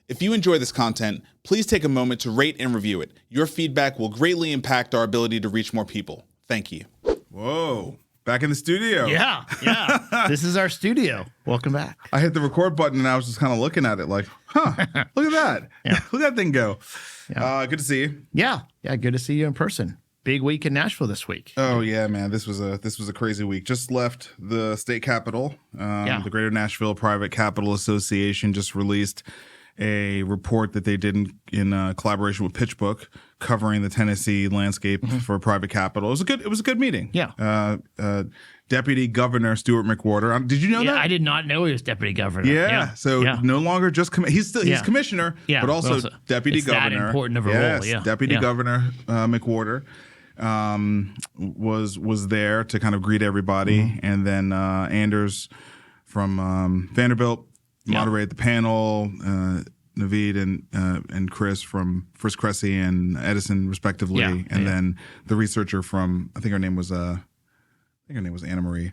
If you enjoy this content, please take a moment to rate and review it. Your feedback will greatly impact our ability to reach more people. Thank you. Whoa. Back in the studio. Yeah. This is our studio. Welcome back. I hit the record button and I was just kind of looking at it like, look at that. Yeah. Look at that thing go. Yeah. Good to see you. Yeah. Good to see you in person. Big week in Nashville this week. Oh yeah, man. This was a crazy week. Just left the state capitol. The Greater Nashville Private Capital Association just released a report that they did in collaboration with PitchBook covering the Tennessee landscape for private capital. It was a good meeting. Yeah. Deputy Governor Stuart McWhorter. Did you know that? I did not know he was deputy governor. Yeah. So no longer just he's commissioner, but also deputy governor. That important of a role. Yeah. Deputy Governor McWhorter was there to kind of greet everybody, and then Anders from Vanderbilt moderated the panel. Naveed and Chris from First Cressy and Edison, respectively, and then the researcher from I think her name was Anna Marie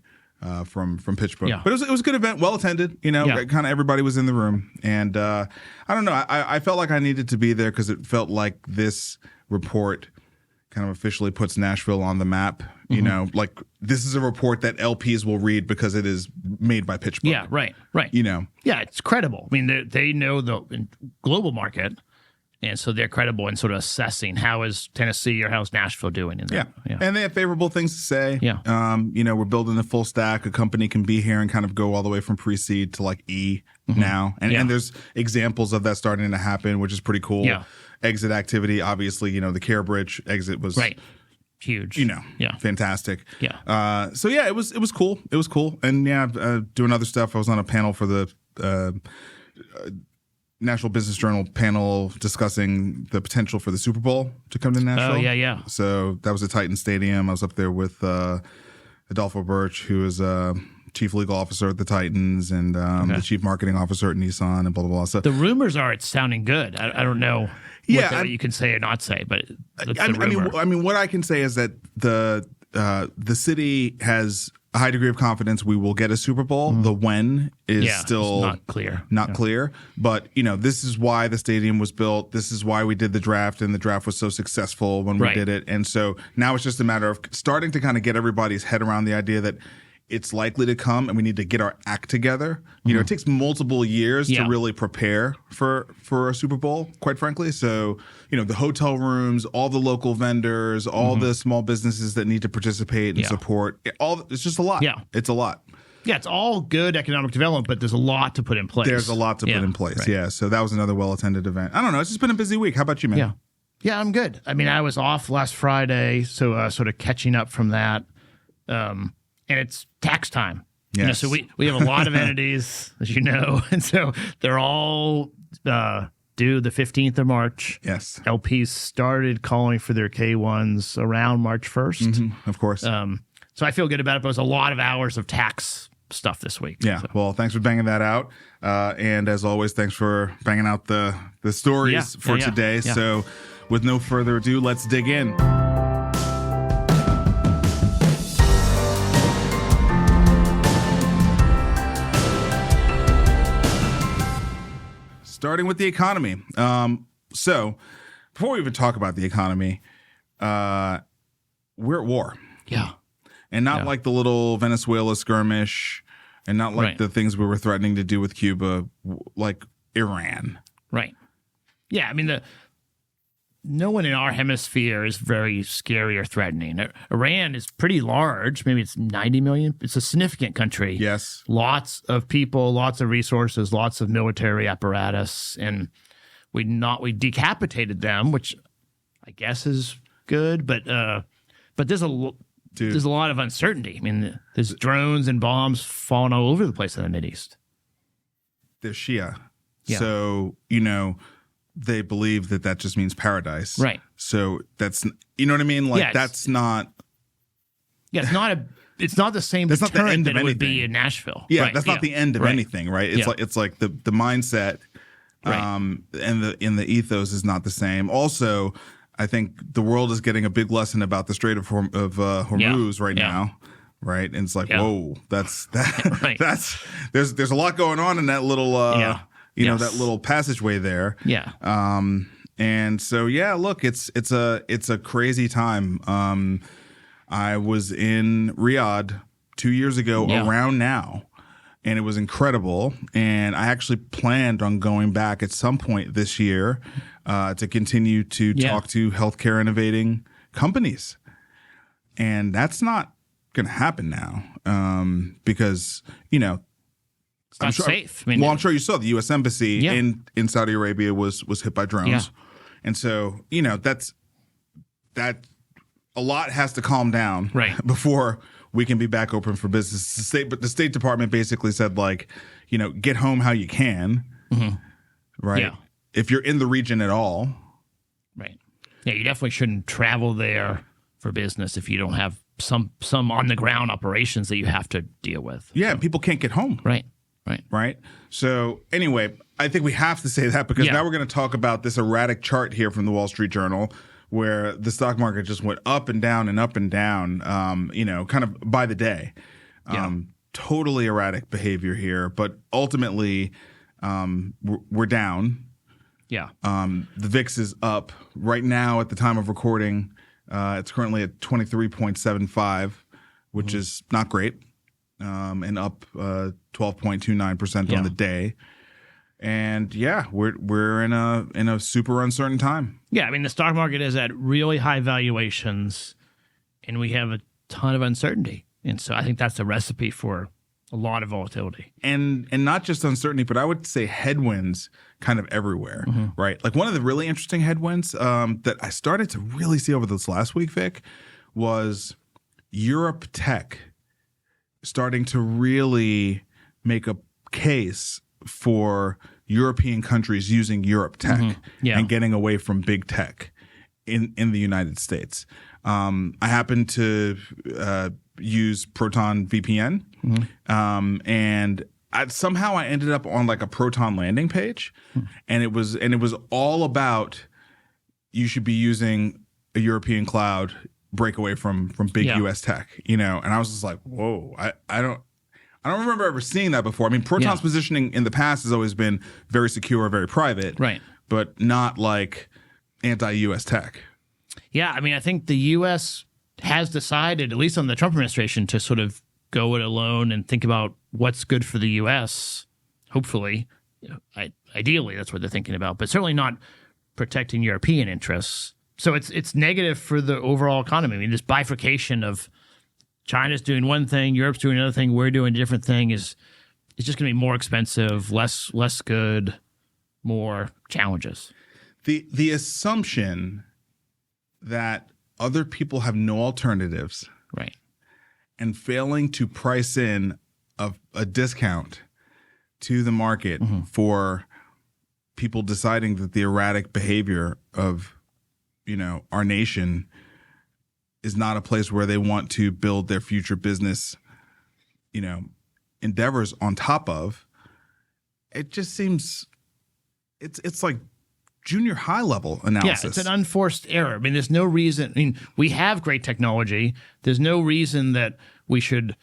from PitchBook. Yeah. But it was a good event, well attended. Kind of everybody was in the room, and I don't know. I felt like I needed to be there because it felt like this report kind of officially puts Nashville on the map. Like this is a report that LPs will read because it is made by PitchBook. Yeah, right. Yeah, it's credible. I mean, they know the global market, and so they're credible in sort of assessing how is Tennessee or how's Nashville doing. And they have favorable things to say. Yeah. We're building the full stack. A company can be here and kind of go all the way from pre-seed to like E now. And there's examples of that starting to happen, which is pretty cool. Yeah. Exit activity, obviously, the Care Bridge exit was huge. Fantastic. Yeah. It was cool. It was cool. And doing other stuff. I was on a panel for the National Business Journal panel discussing the potential for the Super Bowl to come to Nashville. Oh, yeah. So that was at Titan Stadium. I was up there with Adolfo Birch, who is Chief Legal Officer at the Titans and the Chief Marketing Officer at Nissan and blah, blah, blah. So the rumors are it's sounding good. I don't know what you can say or not say, but it's a rumor. I mean, what I can say is that the city has a high degree of confidence we will get a Super Bowl. The when is still not clear. Clear. But, this is why the stadium was built. This is why we did the draft, and the draft was so successful when we did it. And so now it's just a matter of starting to kind of get everybody's head around the idea that it's likely to come and we need to get our act together. It takes multiple years to really prepare for a Super Bowl, quite frankly. So, the hotel rooms, all the local vendors, all the small businesses that need to participate and support, it's just a lot. Yeah. It's a lot. Yeah, it's all good economic development, but there's a lot to put in place. There's a lot to put in place, right. Yeah. So that was another well-attended event. I don't know. It's just been a busy week. How about you, man? Yeah, I'm good. I mean, I was off last Friday, so sort of catching up from that. And it's tax time. Yes. So we have a lot of entities, as you know, and so they're all due the 15th of March. Yes. LPs started calling for their K1s around March 1st. Of course. So I feel good about it, but it was a lot of hours of tax stuff this week. Yeah. So. Well, thanks for banging that out. And as always, thanks for banging out the stories for today. Yeah. So with no further ado, let's dig in. Starting with the economy. So before we even talk about the economy, we're at war. Yeah. And not like the little Venezuela skirmish and not like the things we were threatening to do with Cuba, like Iran. Right. Yeah. I mean, no one in our hemisphere is very scary or threatening. Iran is pretty large. Maybe it's 90 million. It's a significant country. Yes. Lots of people, lots of resources, lots of military apparatus. And we decapitated them, which I guess is good. But there's a lot of uncertainty. I mean, there's drones and bombs falling all over the place in the Mideast. They're Shia. Yeah. So, they believe that just means paradise. Right. So that's, you know what I mean? Like that's not. Yeah, it's not the same deterrent that it would be in Nashville. Yeah, that's not the end of anything, right? It's like the mindset and the ethos is not the same. Also, I think the world is getting a big lesson about the Strait of Hormuz right now. Right. And it's like, whoa, that's right. there's a lot going on in that little you know, that little passageway there. Yeah. And so, yeah, look, it's a crazy time. I was in Riyadh 2 years ago around now, and it was incredible. And I actually planned on going back at some point this year to continue to talk to healthcare innovating companies. And that's not going to happen now because, you know, It's not safe. I mean, well, I'm sure you saw the U.S. Embassy in Saudi Arabia was hit by drones. Yeah. And so, you know, that a lot has to calm down before we can be back open for business. But the State Department basically said, like, you know, get home how you can, right? Yeah. If you're in the region at all. Right. Yeah, you definitely shouldn't travel there for business if you don't have some on-the-ground operations that you have to deal with. Yeah, people can't get home. Right. Right. So anyway, I think we have to say that because now we're going to talk about this erratic chart here from the Wall Street Journal where the stock market just went up and down and up and down, you know, kind of by the day. Totally erratic behavior here. But ultimately, we're down. Yeah. The VIX is up right now at the time of recording. It's currently at 23.75, which is not great. And up 12.29% on the day. And we're in a super uncertain time. Yeah, I mean the stock market is at really high valuations, and we have a ton of uncertainty, and so I think that's the recipe for a lot of volatility. And not just uncertainty, but I would say headwinds kind of everywhere, right? Like one of the really interesting headwinds that I started to really see over this last week, Vic, was Europe tech starting to really make a case for European countries using Europe tech and getting away from big tech in the United States. I happen to use Proton VPN, and somehow I ended up on like a Proton landing page, and it was all about you should be using a European cloud, break away from big U.S. tech, you know. And I was just like, whoa, I don't remember ever seeing that before. I mean, Proton's positioning in the past has always been very secure, very private, right? But not like anti-U.S. tech. Yeah, I mean, I think the U.S. has decided, at least on the Trump administration, to sort of go it alone and think about what's good for the U.S. Hopefully, you know, ideally, that's what they're thinking about, but certainly not protecting European interests. So it's negative for the overall economy. I mean, this bifurcation of China's doing one thing, Europe's doing another thing, we're doing a different thing is just going to be more expensive, less good, more challenges. The assumption that other people have no alternatives, right, and failing to price in a discount to the market for people deciding that the erratic behavior of, you know, our nation is not a place where they want to build their future business, you know, endeavors on top of. It just seems it's like junior high level analysis. Yeah, it's an unforced error. I mean, there's no reason. I mean, we have great technology. There's no reason that we should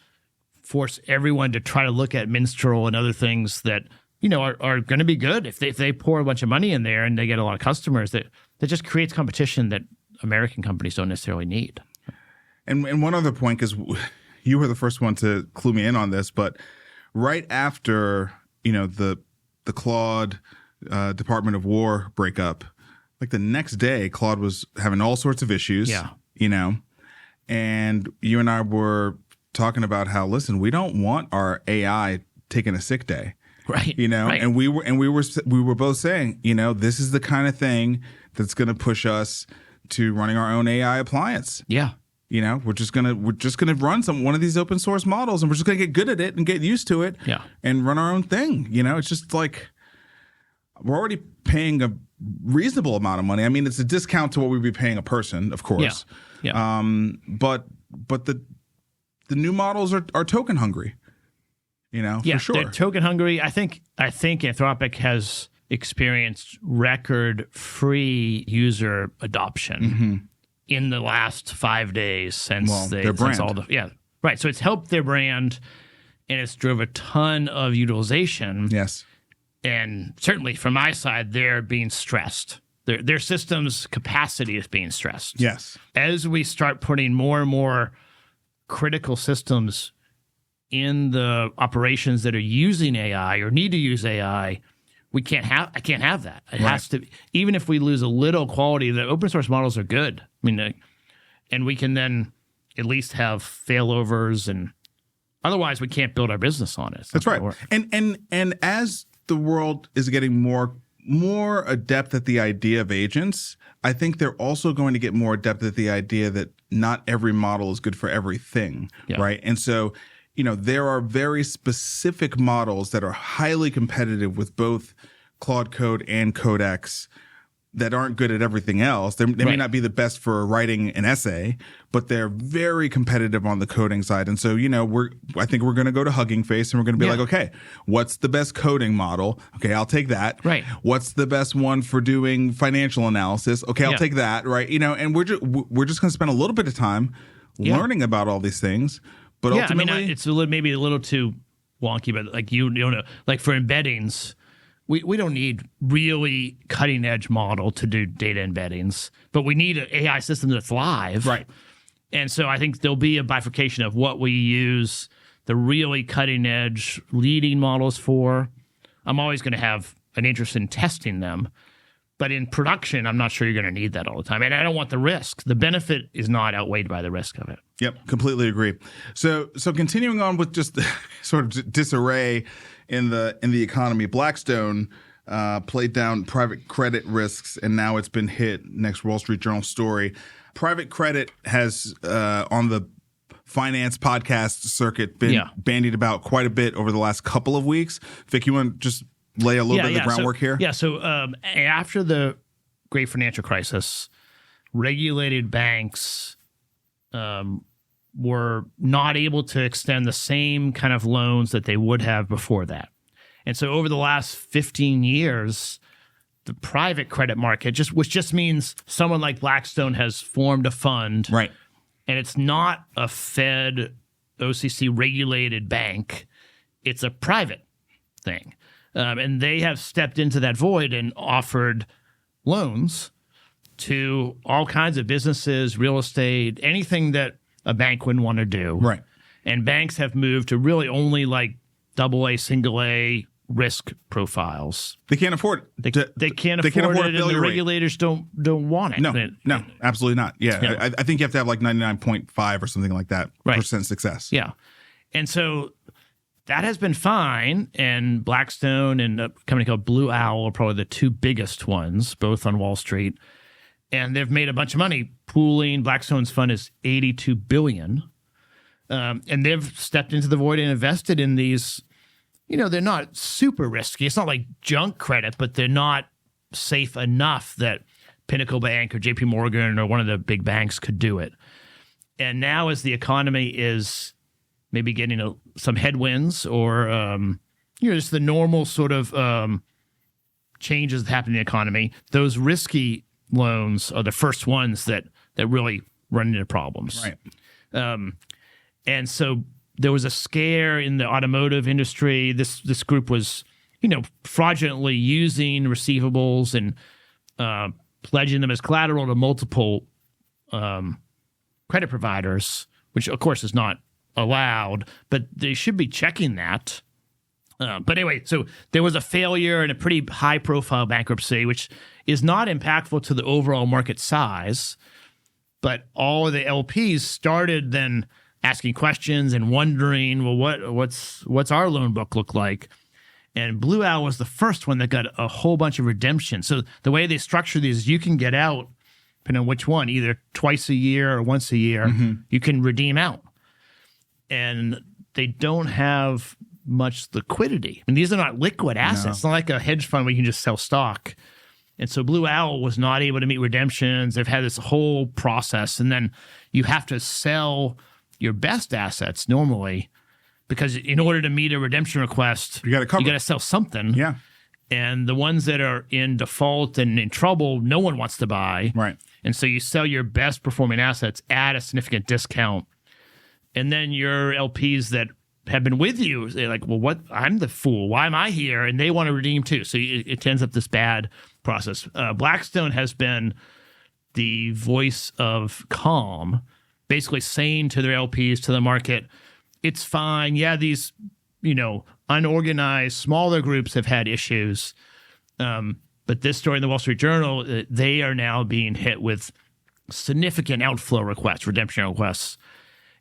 force everyone to try to look at Minstrel and other things that, you know, are going to be good if they pour a bunch of money in there and they get a lot of customers. That just creates competition that American companies don't necessarily need. And one other point, because you were the first one to clue me in on this, but right after, you know, the Claude Department of War breakup, like the next day, Claude was having all sorts of issues, you know, and you and I were talking about how, listen, we don't want our AI taking a sick day. Right. You know, right. and we were both saying, you know, this is the kind of thing that's going to push us to running our own AI appliance. Yeah. You know, we're just gonna run one of these open source models, and we're just gonna get good at it and get used to it. Yeah. And run our own thing. You know, it's just like we're already paying a reasonable amount of money. I mean, it's a discount to what we'd be paying a person, of course. Yeah. But the new models are token hungry. You know, for sure. They're token hungry. I think Anthropic has experienced record free user adoption in the last 5 days since their brand. So it's helped their brand, and it's drove a ton of utilization. Yes. And certainly from my side, they're being stressed. Their system's capacity is being stressed. Yes. As we start putting more and more critical systems in the operations that are using AI or need to use AI, I can't have that. It has to, even if we lose a little quality, the open source models are good. I mean, and we can then at least have failovers, and otherwise we can't build our business on it. That's right. And as the world is getting more adept at the idea of agents, I think they're also going to get more adept at the idea that not every model is good for everything, right? And so, there are very specific models that are highly competitive with both Claude Code and Codex that aren't good at everything else. They may not be the best for writing an essay, but they're very competitive on the coding side. And so, I think we're going to go to Hugging Face and we're going to be like, okay, what's the best coding model? Okay, I'll take that. Right. What's the best one for doing financial analysis? Okay, I'll take that. Right. And we're just going to spend a little bit of time learning about all these things. But ultimately, I mean, it's maybe a little too wonky, but like you know, like for embeddings. We don't need really cutting edge model to do data embeddings, but we need an AI system that's live. Right. And so I think there'll be a bifurcation of what we use the really cutting edge leading models for. I'm always going to have an interest in testing them, but in production, I'm not sure you're going to need that all the time. And I don't want the risk. The benefit is not outweighed by the risk of it. Yep, completely agree. So continuing on with just sort of disarray in the economy, Blackstone played down private credit risks, and now it's been hit. Next Wall Street Journal story. Private credit has on the finance podcast circuit been bandied about quite a bit over the last couple of weeks. Vic, you want to just lay a little bit of the groundwork here? Yeah. So after the great financial crisis, regulated banks were not able to extend the same kind of loans that they would have before that. And so over the last 15 years, the private credit market, which just means someone like Blackstone has formed a fund. Right. And it's not a Fed OCC regulated bank. It's a private thing. And they have stepped into that void and offered loans to all kinds of businesses, real estate, anything that a bank wouldn't want to do. Right. And banks have moved to really only like AA, single A risk profiles. They can't afford it. They can't afford it, and the regulators don't want it. No, absolutely not. Yeah. I think you have to have like 99.5 or something like that percent success. Yeah. And so that has been fine, and Blackstone and a company called Blue Owl are probably the two biggest ones, both on Wall Street. And they've made a bunch of money pooling. Blackstone's fund is $82 billion. And they've stepped into the void and invested in these, they're not super risky. It's not like junk credit, but they're not safe enough that Pinnacle Bank or JP Morgan or one of the big banks could do it. And now as the economy is maybe getting some headwinds or, just the normal sort of changes that happen in the economy, those risky loans are the first ones that really run into problems. Right. And so there was a scare in the automotive industry. This group was, fraudulently using receivables and pledging them as collateral to multiple credit providers, which of course is not allowed, but they should be checking that. But anyway, so there was a failure and a pretty high-profile bankruptcy, which is not impactful to the overall market size, but all of the LPs started then asking questions and wondering, well, what's our loan book look like? And Blue Owl was the first one that got a whole bunch of redemption. So the way they structure these, you can get out, depending on which one, either twice a year or once a year, you can redeem out. And they don't have much liquidity. And these are not liquid assets. No. It's not like a hedge fund where you can just sell stock. And so Blue Owl was not able to meet redemptions. They've had this whole process. And then you have to sell your best assets normally because in order to meet a redemption request, you got to sell something. Yeah. And the ones that are in default and in trouble, no one wants to buy. Right. And so you sell your best performing assets at a significant discount. And then your LPs that have been with you, they're like, well, what? I'm the fool. Why am I here? And they want to redeem too. So it ends up this bad process. Blackstone has been the voice of calm, basically saying to their LPs, to the market, it's fine. Yeah, these, unorganized, smaller groups have had issues. But this story in the Wall Street Journal, they are now being hit with significant outflow requests, redemption requests.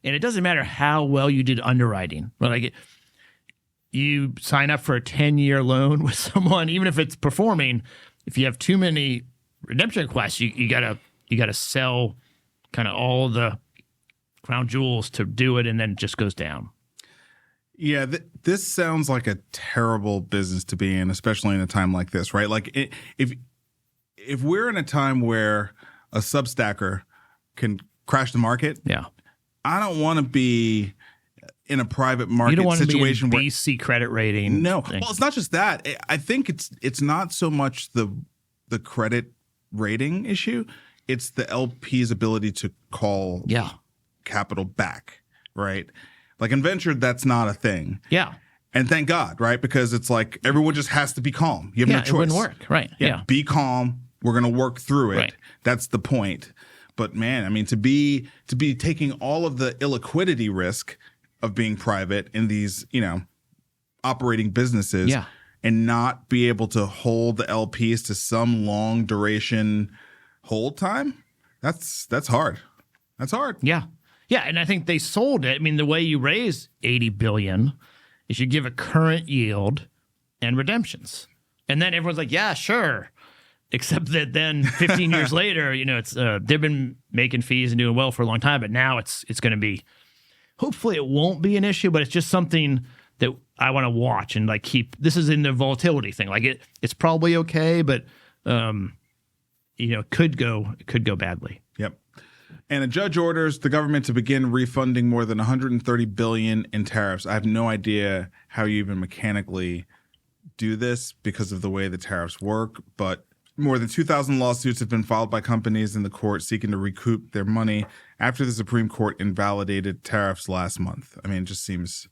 And it doesn't matter how well you did underwriting. Like you sign up for a 10-year loan with someone, even if it's performing, if you have too many redemption requests, you gotta sell kind of all the crown jewels to do it, and then it just goes down. Yeah, this sounds like a terrible business to be in, especially in a time like this, right? Like if we're in a time where a substacker can crash the market, yeah, I don't want to be in a private market you don't want situation to be in BC credit rating. No, thing. well, it's not just that. I think it's not so much the credit rating issue; it's the LP's ability to call capital back, right? Like in venture, that's not a thing. Yeah. And thank God, right? Because it's like everyone just has to be calm. You have no choice. It wouldn't work, right? Yeah. Be calm. We're going to work through it. Right. That's the point. But man, I mean, to be taking all of the illiquidity risk of being private in these, operating businesses and not be able to hold the LPs to some long duration hold time, that's hard. That's hard. Yeah. Yeah, and I think they sold it. I mean, the way you raise $80 billion is you give a current yield and redemptions. And then everyone's like, yeah, sure. Except that then 15 years later, it's they've been making fees and doing well for a long time, but now it's going to be, hopefully it won't be an issue, but it's just something that I want to watch and like keep. This is in the volatility thing. Like it's probably okay, but it could go badly. Yep. And a judge orders the government to begin refunding more than $130 billion in tariffs. I have no idea how you even mechanically do this because of the way the tariffs work, but more than 2,000 lawsuits have been filed by companies in the court seeking to recoup their money after the Supreme Court invalidated tariffs last month. I mean, it just seems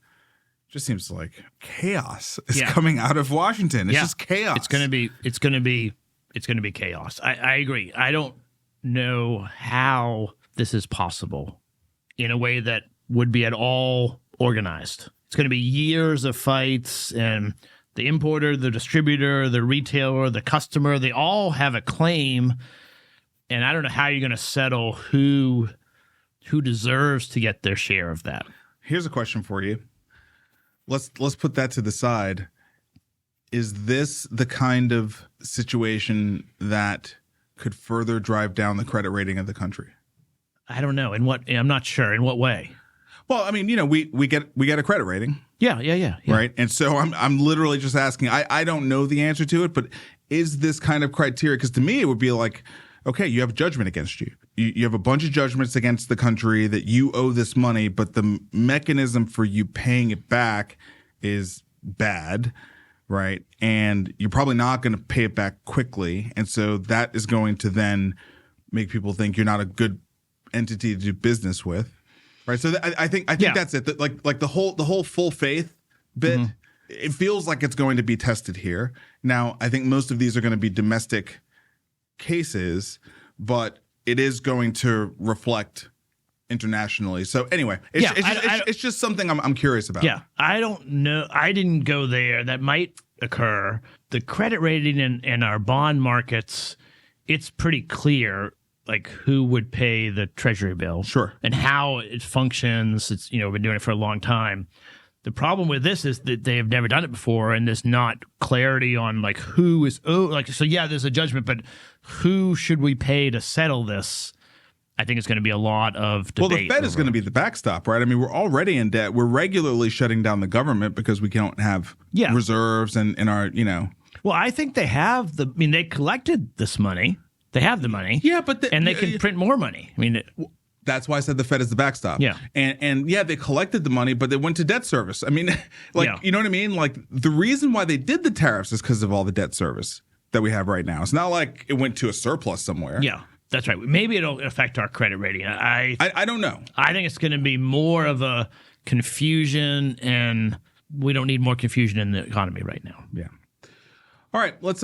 like chaos is coming out of Washington. It's just chaos. It's going to be chaos. I agree. I don't know how this is possible in a way that would be at all organized. It's going to be years of fights, and the importer, the distributor, the retailer, the customer, they all have a claim, and I don't know how you're going to settle who deserves to get their share of that. Here's a question for you. Let's put that to the side. Is this the kind of situation that could further drive down the credit rating of the country? I don't know. I'm not sure. In what way? Well, I mean, we get a credit rating. Yeah. Right. And so I'm literally just asking, I don't know the answer to it, but is this kind of criteria? Because to me, it would be like, okay, you have judgment against you. You have a bunch of judgments against the country that you owe this money, but the mechanism for you paying it back is bad, right? And you're probably not going to pay it back quickly. And so that is going to then make people think you're not a good entity to do business with. Right, so I think that's it. Like the whole full faith bit, it feels like it's going to be tested here. Now, I think most of these are going to be domestic cases, but it is going to reflect internationally. So anyway, it's just something I'm curious about. Yeah, I don't know. I didn't go there. That might occur. The credit rating in our bond markets, it's pretty clear. Like who would pay the treasury bill, sure, and how it functions. It's been doing it for a long time. The problem with this is that they have never done it before, and there's not clarity on like who is so. Yeah, there's a judgment, but who should we pay to settle this? I think it's going to be a lot of debate. Well, the Fed is going to be the backstop, right? I mean, we're already in debt. We're regularly shutting down the government because we don't have reserves and our Well, I think they have they collected this money. They have the money. Yeah, but and they can print more money. I mean, that's why I said the Fed is the backstop. Yeah. And they collected the money, but they went to debt service. I mean, you know what I mean? Like the reason why they did the tariffs is because of all the debt service that we have right now. It's not like it went to a surplus somewhere. Yeah, that's right. Maybe it'll affect our credit rating. I don't know. I think it's going to be more of a confusion, and we don't need more confusion in the economy right now. Yeah. All right, let's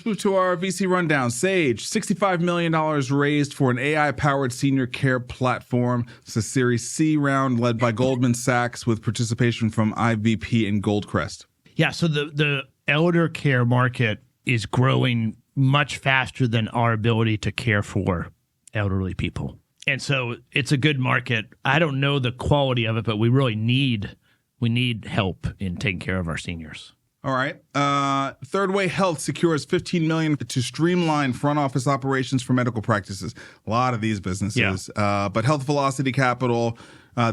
move to our VC rundown. Sage, $65 million raised for an AI-powered senior care platform. It's a Series C round led by Goldman Sachs with participation from IVP and Goldcrest. Yeah, so the elder care market is growing much faster than our ability to care for elderly people. And so it's a good market. I don't know the quality of it, but we really need help in taking care of our seniors. All right. Third Way Health secures $15 million to streamline front office operations for medical practices. A lot of these businesses. Yeah. But Health Velocity Capital,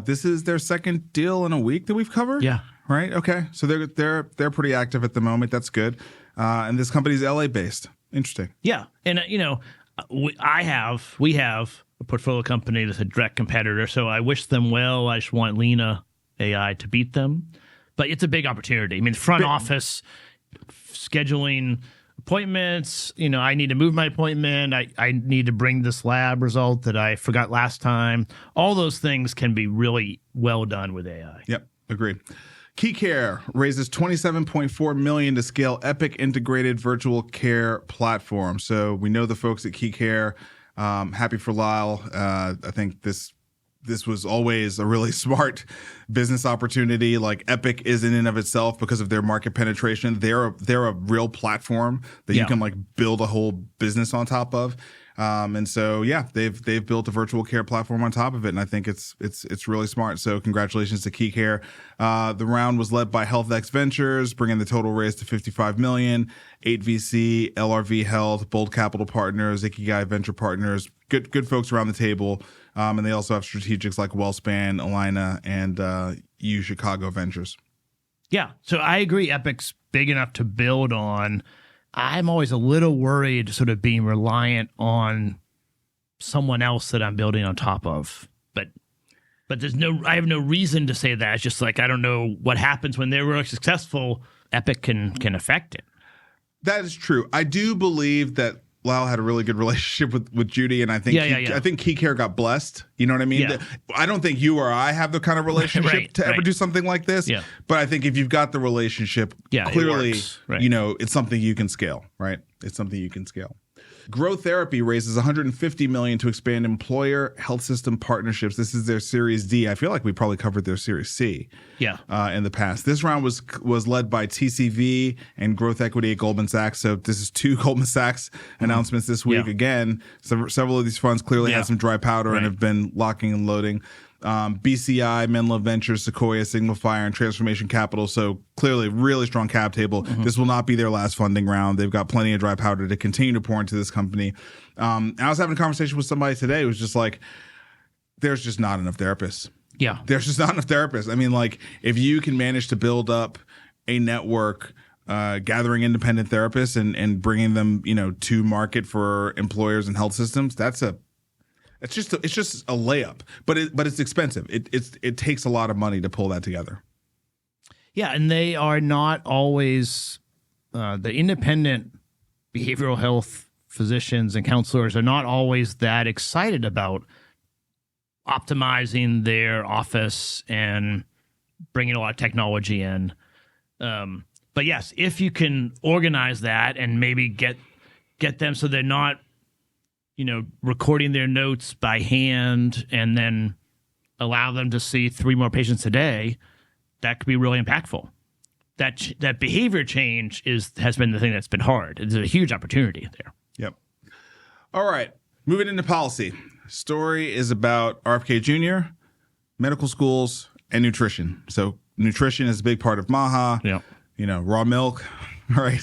this is their second deal in a week that we've covered? Yeah. Right? Okay. So they're pretty active at the moment. That's good. And this company's LA-based. Interesting. Yeah. And, we have a portfolio company that's a direct competitor, so I wish them well. I just want Lena AI to beat them. But it's a big opportunity. I mean, front office, scheduling appointments, I need to move my appointment. I need to bring this lab result that I forgot last time. All those things can be really well done with AI. Yep, agreed. KeyCare raises $27.4 million to scale Epic integrated virtual care platform. So we know the folks at KeyCare. Happy for Lyle. I think this was always a really smart business opportunity. Like Epic is in and of itself, because of their market penetration, they're a real platform that you can like build a whole business on top of. And so, they've built a virtual care platform on top of it, and I think it's really smart. So congratulations to KeyCare. The round was led by HealthX Ventures, bringing the total raise to $55 million. 8VC, LRV Health, Bold Capital Partners, Ikigai Venture Partners, good folks around the table. And they also have strategics like Wellspan, Alina, and U Chicago Ventures. Yeah, so I agree. Epic's big enough to build on. I'm always a little worried sort of being reliant on someone else that I'm building on top of. But I have no reason to say that. It's just like, I don't know what happens when they're really successful. Epic can affect it. That is true. I do believe that Lyle had a really good relationship with Judy, and I think I think KeyCare got blessed. You know what I mean? Yeah. I don't think you or I have the kind of relationship to ever do something like this. Yeah. But I think if you've got the relationship, clearly, it works. Right. It's something you can scale, right? It's something you can scale. Growth Therapy raises $150 million to expand employer health system partnerships. This is their Series D. I feel like we probably covered their Series C in the past. This round was led by TCV and Growth Equity at Goldman Sachs. So this is two Goldman Sachs announcements this week. Yeah. Again, several of these funds clearly had some dry powder and have been locking and loading. BCI, Menlo Ventures, Sequoia, Signifire, and Transformation Capital. So clearly, really strong cap table. This will not be their last funding round. They've got plenty of dry powder to continue to pour into this company. And I was having a conversation with somebody today who was just like, there's just not enough therapists. Yeah. There's just not enough therapists. I mean, like, if you can manage to build up a network gathering independent therapists and bringing them, to market for employers and health systems, it's just a layup, but it's expensive. It takes a lot of money to pull that together. Yeah, and they are not always the independent behavioral health physicians and counselors are not always that excited about optimizing their office and bringing a lot of technology in. But yes, if you can organize that and maybe get them so they're not recording their notes by hand and then allow them to see 3 more patients a day, that could be really impactful. That behavior change has been the thing that's been hard. It's a huge opportunity there. Yep. All right. Moving into policy. Story is about RFK Jr., medical schools, and nutrition. So nutrition is a big part of MAHA. Yeah. Raw milk. Right.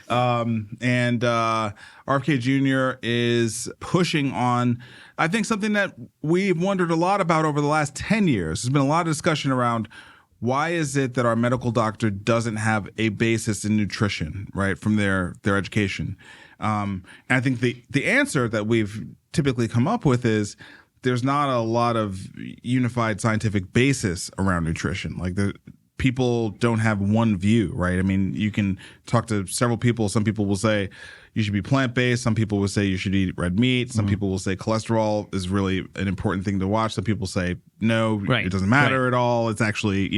And RFK Jr. is pushing on, I think, something that we've wondered a lot about over the last 10 years. There's been a lot of discussion around why is it that our medical doctor doesn't have a basis in nutrition, right, from their education. And I think the answer that we've typically come up with is there's not a lot of unified scientific basis around nutrition. Like people don't have one view, right? I mean, you can talk to several people. Some people will say you should be plant-based. Some people will say you should eat red meat. Some people will say cholesterol is really an important thing to watch. Some people say, no, it doesn't matter at all. It's actually,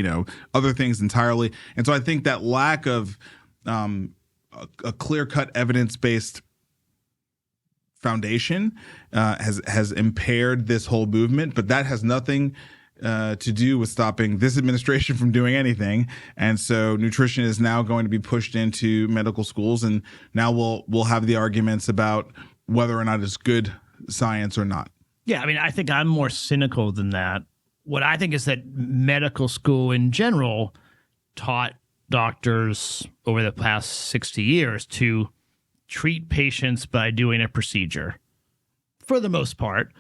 other things entirely. And so I think that lack of a clear-cut evidence-based foundation has impaired this whole movement, but that has nothing to do with stopping this administration from doing anything. And so nutrition is now going to be pushed into medical schools, and now we'll have the arguments about whether or not it's good science or not. Yeah, I mean, I think I'm more cynical than that. What I think is that medical school in general taught doctors over the past 60 years to treat patients by doing a procedure for the most part,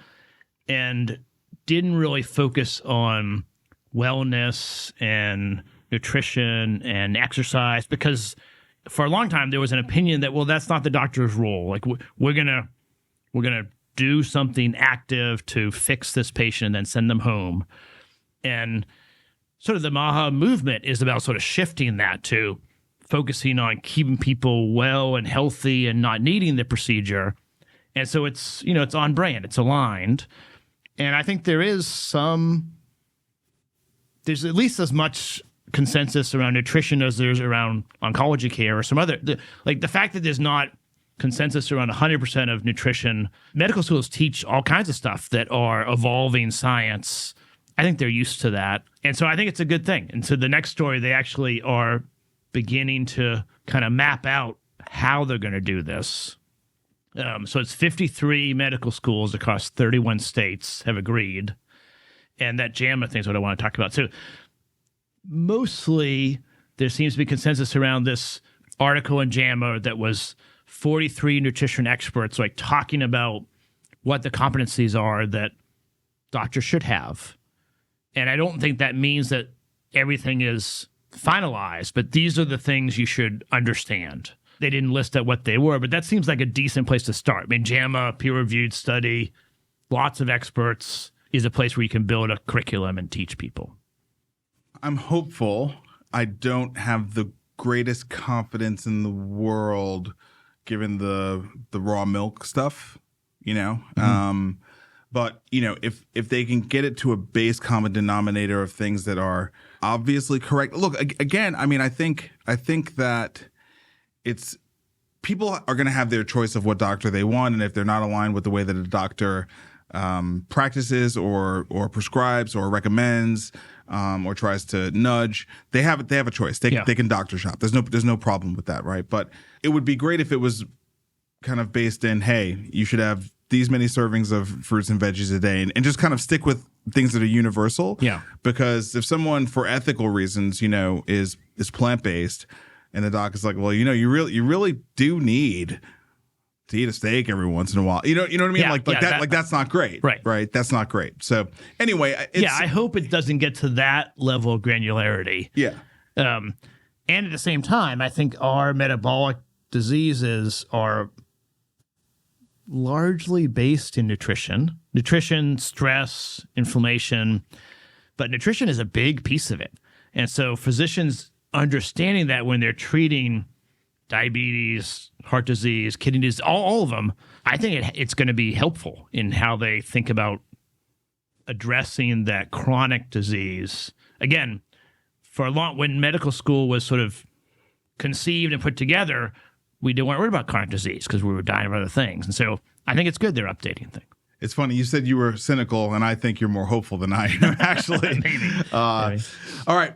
and didn't really focus on wellness and nutrition and exercise, because for a long time there was an opinion that, well, that's not the doctor's role. Like we're gonna do something active to fix this patient and then send them home. And sort of the MAHA movement is about sort of shifting that to focusing on keeping people well and healthy and not needing the procedure. And so it's, it's on brand, it's aligned. And I think there's at least as much consensus around nutrition as there's around oncology care or some other, like the fact that there's not consensus around 100% of nutrition. Medical schools teach all kinds of stuff that are evolving science. I think they're used to that. And so I think it's a good thing. And so the next story, they actually are beginning to kind of map out how they're going to do this. So it's 53 medical schools across 31 states have agreed. And that JAMA thing is what I want to talk about. So mostly there seems to be consensus around this article in JAMA that was 43 nutrition experts like talking about what the competencies are that doctors should have. And I don't think that means that everything is finalized, but these are the things you should understand. They didn't list out what they were, but that seems like a decent place to start. I mean, JAMA, peer-reviewed study, lots of experts, is a place where you can build a curriculum and teach people. I'm hopeful. I don't have the greatest confidence in the world given the raw milk stuff, But, if they can get it to a base common denominator of things that are obviously correct. Look, again, I mean, I think that it's people are going to have their choice of what doctor they want. And if they're not aligned with the way that a doctor practices or prescribes or recommends or tries to nudge, they have a choice. They can doctor shop. There's no problem with that, right? But it would be great if it was kind of based in, hey, you should have these many servings of fruits and veggies a day, and just kind of stick with things that are universal. Yeah. Because if someone, for ethical reasons, is plant-based, and the doc is like, well, you really do need to eat a steak every once in a while. You know what I mean? Yeah, that's not great. Right. That's not great. So anyway, I hope it doesn't get to that level of granularity. Yeah. And at the same time, I think our metabolic diseases are largely based in nutrition, stress, inflammation, but nutrition is a big piece of it. And so physicians understanding that when they're treating diabetes, heart disease, kidney disease, all of them, I think it's going to be helpful in how they think about addressing that chronic disease. Again, when medical school was sort of conceived and put together, we weren't worried about chronic disease because we were dying of other things. And so I think it's good they're updating things. It's funny. You said you were cynical, and I think you're more hopeful than I am, actually. Maybe. All right.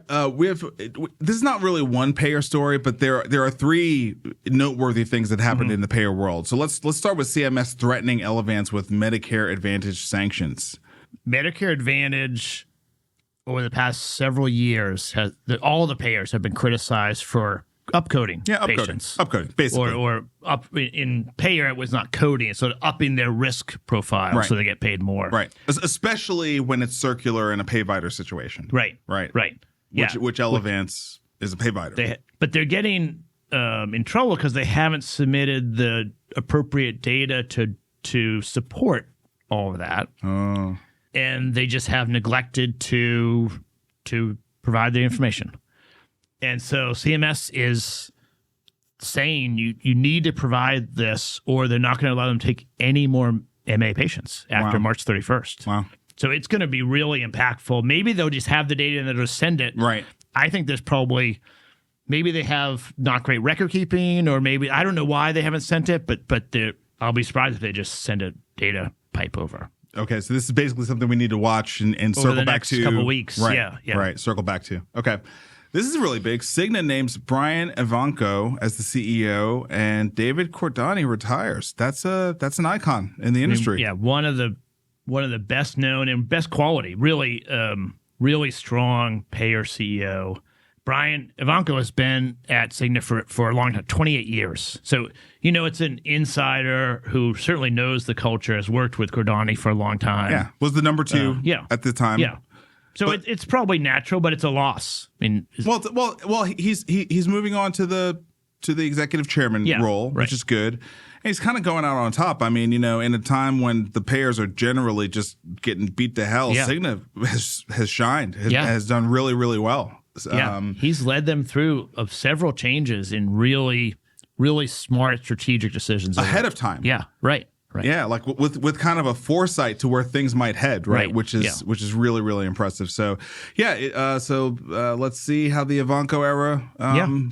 This is not really one payer story, but there are three noteworthy things that happened in the payer world. So let's start with CMS threatening Elevance with Medicare Advantage sanctions. Medicare Advantage, over the past several years, all the payers have been criticized for upcoding patients. Upcoding, basically. Or up in payer, it was not coding, it's sort of upping their risk profile so they get paid more. Right. Especially when it's circular in a payvider situation. Right. Which Elevance is a payvider. But they're getting in trouble because they haven't submitted the appropriate data to support all of that. Oh. And they just have neglected to provide the information. And so CMS is saying you need to provide this, or they're not going to allow them to take any more MA patients after March 31st. Wow. So it's going to be really impactful. Maybe they'll just have the data and they'll just send it. Right. I think there's probably, maybe they have not great record keeping, or maybe, I don't know why they haven't sent it, but I'll be surprised if they just send a data pipe over. Okay, so this is basically something we need to watch and Over circle the back next to. couple weeks. Right, Yeah. right. Circle back to. Okay. This is really big. Cigna names Brian Evanko as the CEO, and David Cordani retires. That's an icon in the industry. Yeah, one of the best known and best quality, really strong payer CEO. Brian Evanko has been at Cigna for a long time, 28 years. So, it's an insider who certainly knows the culture, has worked with Cordani for a long time. Yeah, was the number two at the time. Yeah. So it's probably natural, but it's a loss. I mean, well, he's moving on to the executive chairman role, which is good. And he's kind of going out on top. I mean, in a time when the payers are generally just getting beat to hell, Cigna has shined, has done really, really well. He's led them through several changes in really, really smart strategic decisions ahead of time. Yeah, right. Yeah, like with kind of a foresight to where things might head, right? Which is really, really impressive. So, let's see how the Evanko era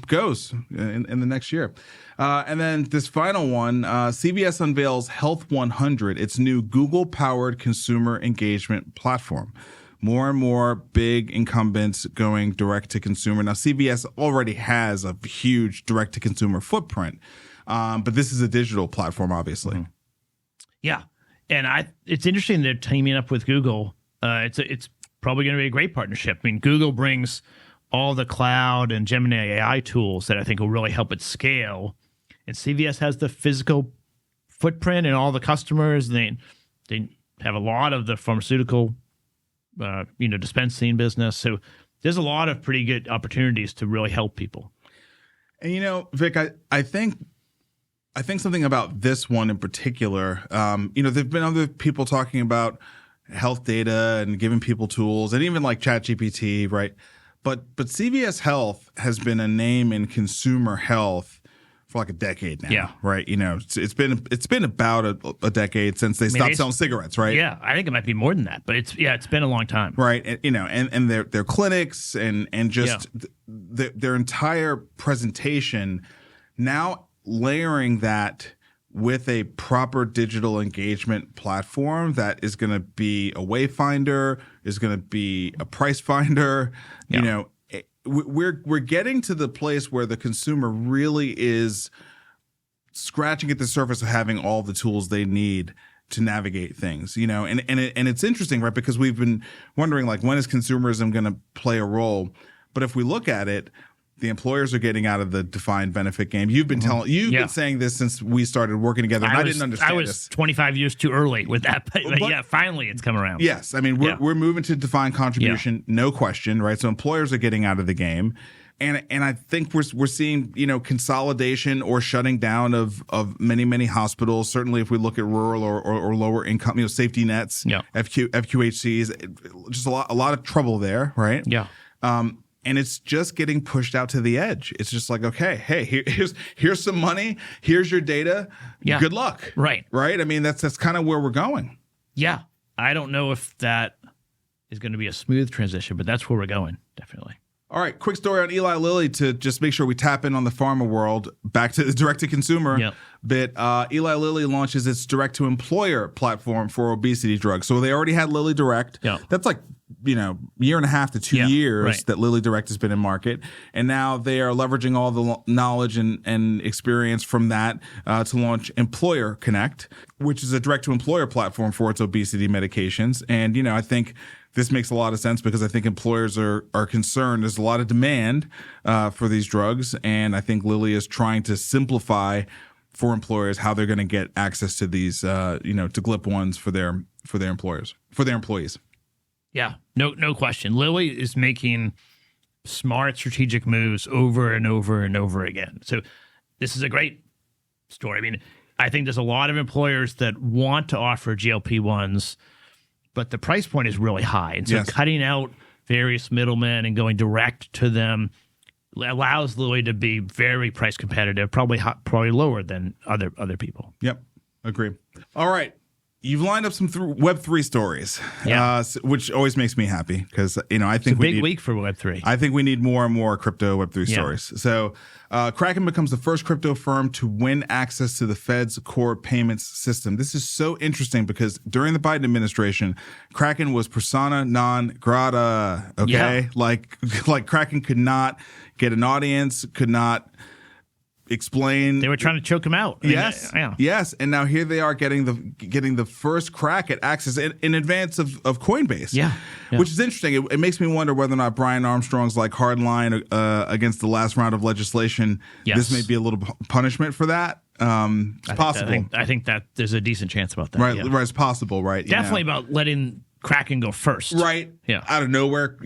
goes in the next year. And then this final one, CVS unveils Health 100, its new Google-powered consumer engagement platform. More and more big incumbents going direct to consumer. Now, CVS already has a huge direct to consumer footprint, but this is a digital platform, obviously. Mm-hmm. Yeah, and it's interesting they're teaming up with Google. It's probably going to be a great partnership. I mean, Google brings all the cloud and Gemini AI tools that I think will really help it scale, and CVS has the physical footprint and all the customers. They have a lot of the pharmaceutical, dispensing business. So there's a lot of pretty good opportunities to really help people. And Vic, I think something about this one in particular, there've been other people talking about health data and giving people tools, and even like ChatGPT, right? But CVS Health has been a name in consumer health for like a decade now, right? It's been about a decade since they stopped selling cigarettes, right? Yeah, I think it might be more than that, but it's been a long time, right? And their clinics and just their entire presentation now. Layering that with a proper digital engagement platform that is going to be a wayfinder, is going to be a price finder. We're getting to the place where the consumer really is scratching at the surface of having all the tools they need to navigate things. And it's interesting, right? Because we've been wondering, like, when is consumerism going to play a role? But if we look at it, the employers are getting out of the defined benefit game. You've been been saying this since we started working together. And I didn't understand. I was 25 years too early with that, but finally it's come around. Yes, I mean we're moving to defined contribution, no question, right? So employers are getting out of the game, and I think we're seeing consolidation or shutting down of many hospitals. Certainly, if we look at rural or lower income, safety nets, FQHCs, just a lot of trouble there, right? Yeah. And it's just getting pushed out to the edge. It's just like, okay, hey, here's some money. Here's your data. Yeah. Good luck. Right. Right? I mean, that's kind of where we're going. Yeah. I don't know if that is going to be a smooth transition, but that's where we're going, definitely. All right, quick story on Eli Lilly to just make sure we tap in on the pharma world. Back to the direct-to-consumer bit. Eli Lilly launches its direct-to-employer platform for obesity drugs. So they already had Lilly Direct. Yeah. That's like, year and a half to 2 years that Lilly Direct has been in market. And now they are leveraging all the knowledge and experience from that to launch Employer Connect, which is a direct-to-employer platform for its obesity medications. And, I think this makes a lot of sense because I think employers are concerned. There's a lot of demand for these drugs, and I think Lilly is trying to simplify for employers how they're going to get access to these, to GLP-1s for their employees. Yeah, no question. Lilly is making smart strategic moves over and over and over again. So this is a great story. I mean, I think there's a lot of employers that want to offer GLP-1s, but the price point is really high. And so cutting out various middlemen and going direct to them, allows Lilly to be very price competitive, probably lower than other people. Yep, agree. All right. You've lined up some Web3 stories, which always makes me happy because I think it's a big week for Web3. I think we need more and more crypto Web3 stories. So, Kraken becomes the first crypto firm to win access to the Fed's core payments system. This is so interesting because during the Biden administration, Kraken was persona non grata. Okay, like Kraken could not get an audience, could not explain. They were trying to choke him out. Yes, yes, and now here they are getting the first crack at access in advance of Coinbase. Which is interesting. It makes me wonder whether or not Brian Armstrong's hard line against the last round of legislation. This may be a little punishment for that. It's possible. I think that there's a decent chance about that. Right, it's possible. Right, definitely about letting Kraken go first. Right. Out of nowhere,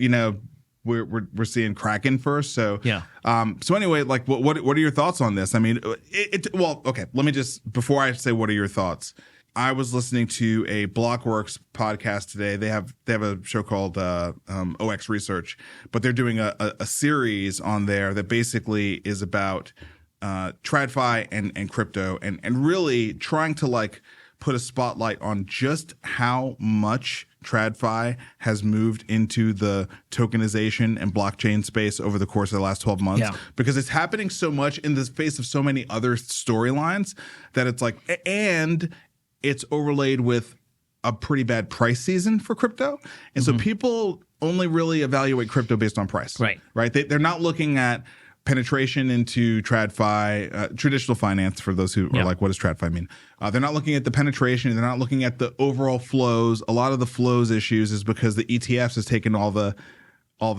we're seeing Kraken first. So so anyway, what are your thoughts on this? I mean, okay. Let me just, before I say what are your thoughts, I was listening to a Blockworks podcast today. They have a show called OX Research, but they're doing a series on there that basically is about TradFi and crypto and really trying to put a spotlight on just how much TradFi has moved into the tokenization and blockchain space over the course of the last 12 months because it's happening so much in the face of so many other storylines that it's and it's overlaid with a pretty bad price season for crypto. And so people only really evaluate crypto based on price. Right. They're not looking at penetration into TradFi, traditional finance, for those who are what does TradFi mean? They're not looking at the penetration. They're not looking at the overall flows. A lot of the flows issues is because the ETFs has taken all the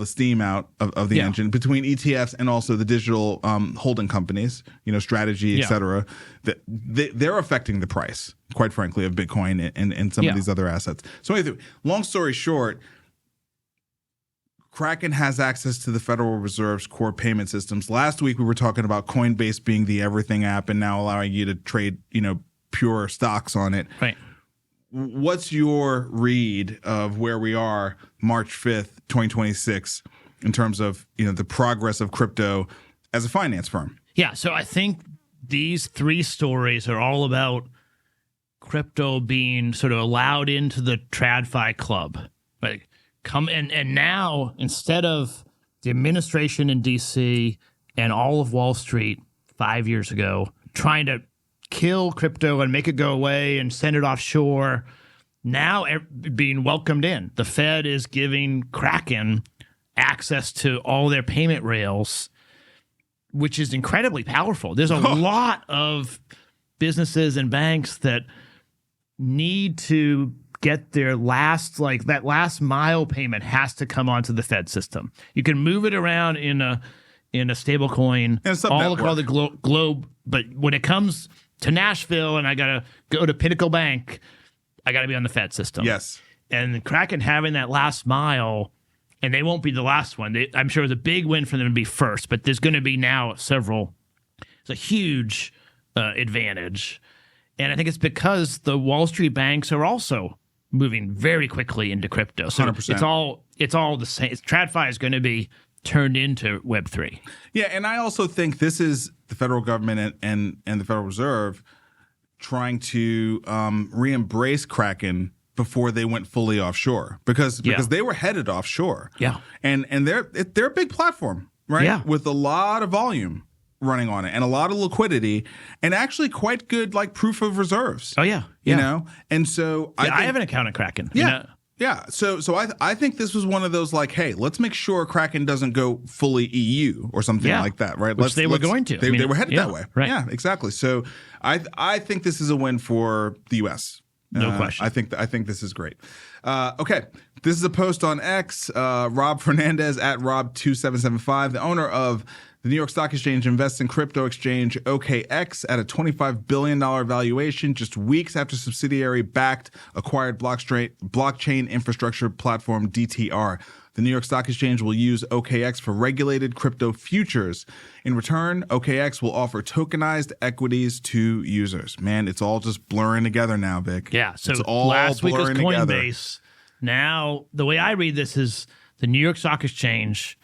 steam out of the engine between ETFs and also the digital holding companies, Strategy, et cetera. They're affecting the price, quite frankly, of Bitcoin and some of these other assets. So anyway, long story short, Kraken has access to the Federal Reserve's core payment systems. Last week, we were talking about Coinbase being the everything app and now allowing you to trade, pure stocks on it. Right. What's your read of where we are March 5th, 2026, in terms of, the progress of crypto as a finance firm? Yeah, so I think these three stories are all about crypto being sort of allowed into the TradFi club. And now, instead of the administration in D.C. and all of Wall Street 5 years ago trying to kill crypto and make it go away and send it offshore, now being welcomed in. The Fed is giving Kraken access to all their payment rails, which is incredibly powerful. There's a lot of businesses and banks that need to get their that last mile payment has to come onto the Fed system. You can move it around in a stable coin all across the globe, but when it comes to Nashville and I got to go to Pinnacle Bank, I got to be on the Fed system. Yes. And Kraken having that last mile, and they won't be the last one. I'm sure it's a big win for them to be first, but there's going to be now several. It's a huge advantage. And I think it's because the Wall Street banks are also moving very quickly into crypto. So 100%. It's all the same. TradFi is going to be turned into Web3. Yeah, and I also think this is the federal government and the Federal Reserve trying to re-embrace Kraken before they went fully offshore because they were headed offshore. Yeah. And they're a big platform, right? Yeah. With a lot of volume running on it and a lot of liquidity and actually quite good proof of reserves. Oh yeah. And so I have an account at Kraken. Yeah. So I think this was one of those hey, let's make sure Kraken doesn't go fully EU or something like that, right? Which they were going to. They were headed that way. Right. Yeah, exactly. So I think this is a win for the U.S. No question. I think this is great. Okay. This is a post on X. Rob Fernandez at Rob2775, the owner of the New York Stock Exchange, invests in crypto exchange OKX at a $25 billion valuation just weeks after subsidiary-backed acquired blockchain infrastructure platform DTR. The New York Stock Exchange will use OKX for regulated crypto futures. In return, OKX will offer tokenized equities to users. Man, it's all just blurring together now, Vic. Yeah, so it's all last week was together. Coinbase. Now, the way I read this is the New York Stock Exchange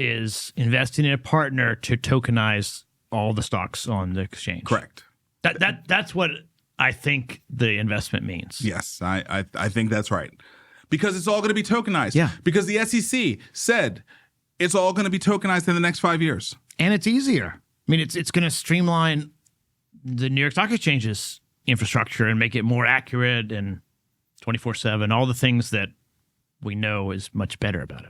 is investing in a partner to tokenize all the stocks on the exchange. Correct. That's what I think the investment means. Yes, I think that's right. Because it's all going to be tokenized. Yeah. Because the SEC said it's all going to be tokenized in the next 5 years. And it's easier. I mean, it's going to streamline the New York Stock Exchange's infrastructure and make it more accurate and 24/7, all the things that we know is much better about it.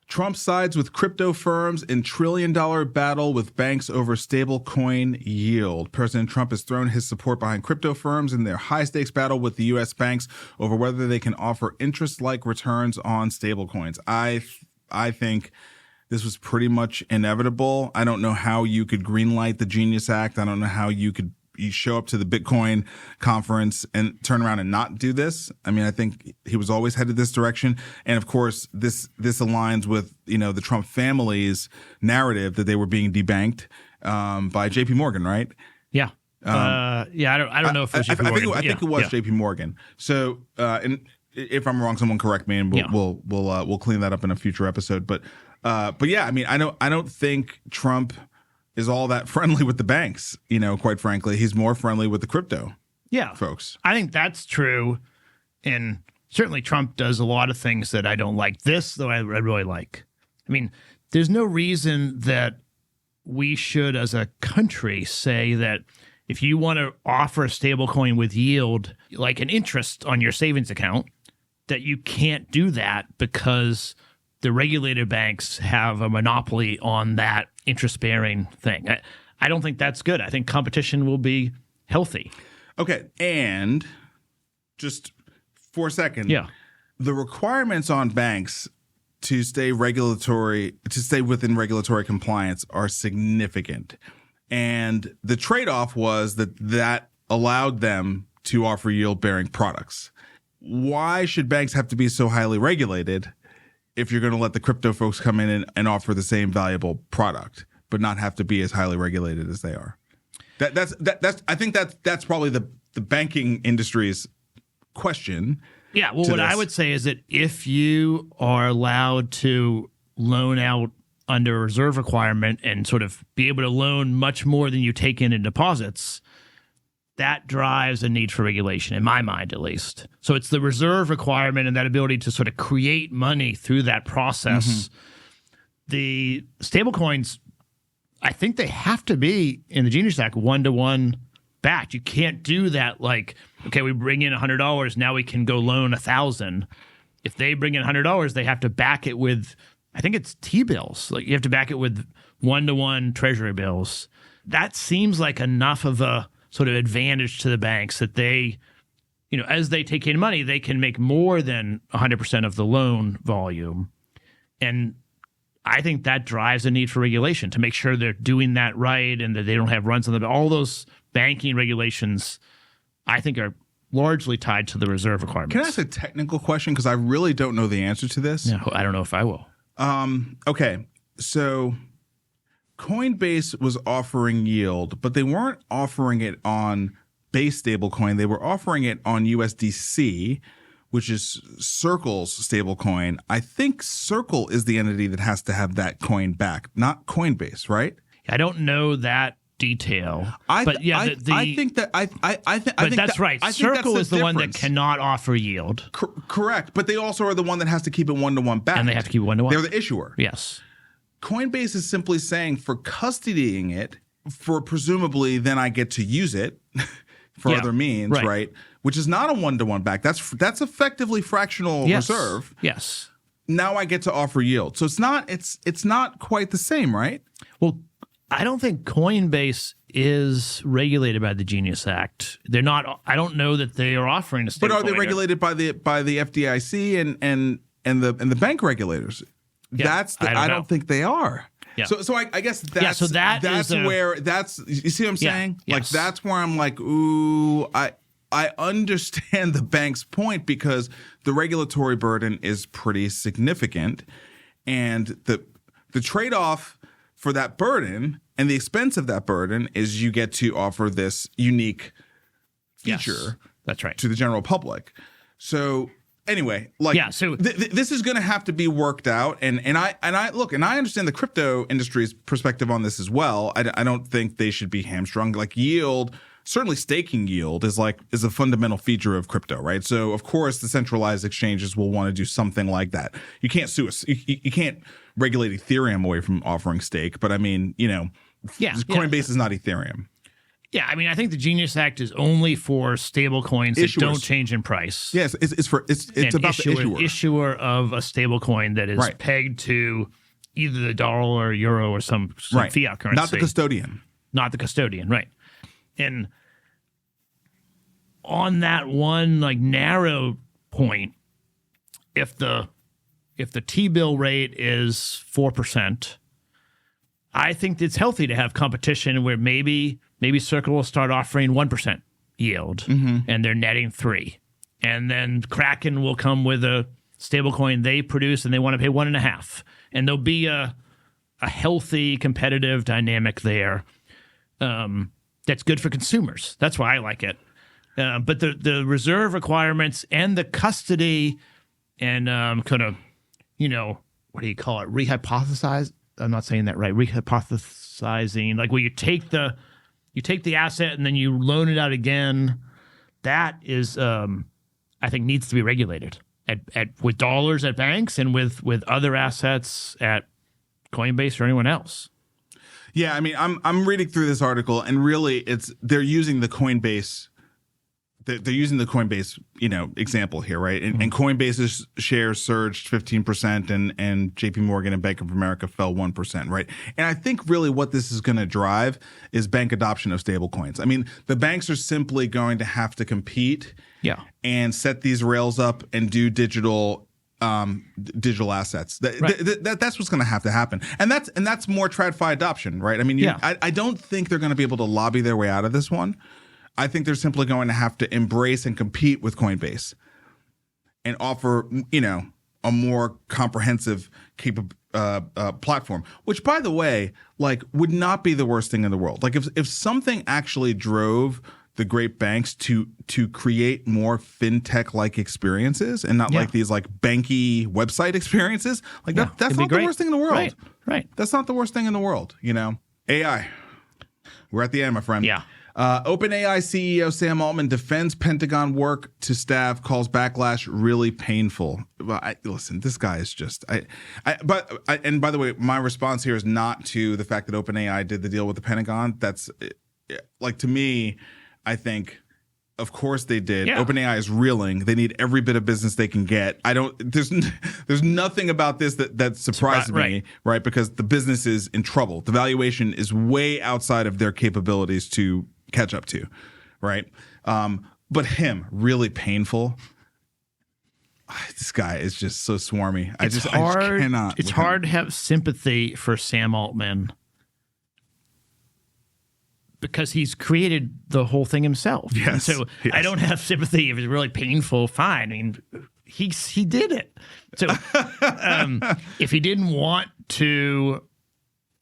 Trump sides with crypto firms in trillion-dollar battle with banks over stablecoin yield. President Trump has thrown his support behind crypto firms in their high-stakes battle with the U.S. banks over whether they can offer interest-like returns on stablecoins. I think this was pretty much inevitable. I don't know how you could greenlight the Genius Act. I don't know how you show up to the Bitcoin conference and turn around and not do this. I mean, I think he was always headed this direction. And of course, this aligns with, the Trump family's narrative that they were being debanked by JP Morgan, right? Yeah. I don't know if it was JP Morgan. I think it was JP Morgan. So, and if I'm wrong, someone correct me and we'll clean that up in a future episode. But yeah, I mean, I don't think Trump is all that friendly with the banks, quite frankly. He's more friendly with the crypto folks. I think that's true. And certainly Trump does a lot of things that I don't like. This, though, I really like. I mean, there's no reason that we should, as a country, say that if you want to offer a stablecoin with yield, like an interest on your savings account, that you can't do that because the regulated banks have a monopoly on that interest-bearing thing. I don't think that's good. I think competition will be healthy. Okay, and just for a second, the requirements on banks to stay within regulatory compliance are significant. And the trade-off was that allowed them to offer yield-bearing products. Why should banks have to be so highly regulated if you're going to let the crypto folks come in and offer the same valuable product, but not have to be as highly regulated as they are? I think that's probably the banking industry's question. Yeah, well, what I would say is that if you are allowed to loan out under a reserve requirement and sort of be able to loan much more than you take in deposits, that drives a need for regulation, in my mind at least. So it's the reserve requirement and that ability to sort of create money through that process. Mm-hmm. The stablecoins, I think they have to be, in the Genius Act, one-to-one backed. You can't do that like, okay, we bring in $100, now we can go loan $1,000. If they bring in $100, they have to back it with, I think it's T-bills. Like you have to back it with one-to-one treasury bills. That seems like enough of a sort of advantage to the banks that they, as they take in money, they can make more than 100% of the loan volume. And I think that drives a need for regulation to make sure they're doing that right and that they don't have runs on them. All those banking regulations, I think, are largely tied to the reserve requirements. Can I ask a technical question? Because I really don't know the answer to this. No, I don't know if I will. Okay, so Coinbase was offering yield, but they weren't offering it on base stablecoin. They were offering it on USDC, which is Circle's stablecoin. I think Circle is the entity that has to have that coin back, not Coinbase, right? I don't know that detail. I think that's right. Circle is the one that cannot offer yield. Correct, but they also are the one that has to keep it one-to-one back. And they have to keep it one-to-one. They're the issuer. Yes. Coinbase is simply saying for custodying it, for presumably then I get to use it for other means, right? Which is not a one-to-one back. That's effectively fractional reserve. Yes. Now I get to offer yield. So it's not quite the same, right? Well, I don't think Coinbase is regulated by the Genius Act. They're not. I don't know that they are offering a stablecoin. But are they regulated by the FDIC and the bank regulators? Yeah, I don't think they are. Yeah. So I guess that's you see what I'm saying? Yes. Like that's where I'm like, ooh, I understand the bank's point because the regulatory burden is pretty significant, and the trade-off for that burden and the expense of that burden is you get to offer this unique feature that's right. to the general public. So anyway, like, Yeah, so- this is going to have to be worked out, and I understand the crypto industry's perspective on this as well. I don't think they should be hamstrung. Like yield, certainly staking yield is a fundamental feature of crypto, right? So of course the centralized exchanges will want to do something like that. You can't sue us. You can't regulate Ethereum away from offering stake, but I mean, Coinbase is not Ethereum. Yeah, I mean, I think the Genius Act is only for stable coins that don't change in price. Yes, it's about the issuer of a stable coin that is pegged to either the dollar or euro or some fiat currency. Not the custodian. Not the custodian, right. And on that one like narrow point, if the T-bill rate is 4%, I think it's healthy to have competition where maybe Circle will start offering 1% yield, and they're netting 3%. And then Kraken will come with a stablecoin they produce, and they want to pay 1.5%. And there'll be a healthy competitive dynamic there that's good for consumers. That's why I like it. But the reserve requirements and the custody and kind of, what do you call it? Rehypothesize. I'm not saying that right. Rehypothesizing, like where you take the asset and then you loan it out again. That is, I think, needs to be regulated with dollars at banks and with other assets at Coinbase or anyone else. Yeah, I mean, I'm reading through this article, and really, they're using the Coinbase. They're using the Coinbase, example here, right? And Coinbase's shares surged 15%, and J.P. Morgan and Bank of America fell 1%, right? And I think really what this is going to drive is bank adoption of stablecoins. I mean, the banks are simply going to have to compete, and set these rails up and do digital assets. That's what's going to have to happen, and that's more TradFi adoption, right? I mean, I don't think they're going to be able to lobby their way out of this one. I think they're simply going to have to embrace and compete with Coinbase and offer, a more comprehensive platform, which, by the way, like would not be the worst thing in the world. Like if something actually drove the great banks to create more fintech-like experiences and not like these like banky website experiences, like that's not the worst thing in the world. Right. That's not the worst thing in the world, AI. We're at the end, my friend. Yeah. OpenAI CEO Sam Altman defends Pentagon work to staff, calls backlash really painful. Well, listen, this guy is just. And by the way, my response here is not to the fact that OpenAI did the deal with the Pentagon. That's like, to me, I think, of course they did. Yeah. OpenAI is reeling. They need every bit of business they can get. There's nothing about this that surprised me, right? Because the business is in trouble. The valuation is way outside of their capabilities to catch up to, right? But him, really painful. This guy is just so swarmy. I just cannot. It's hard to have sympathy for Sam Altman because he's created the whole thing himself. Yes. So I don't have sympathy. If it's really painful, fine. I mean, he did it. So if he didn't want to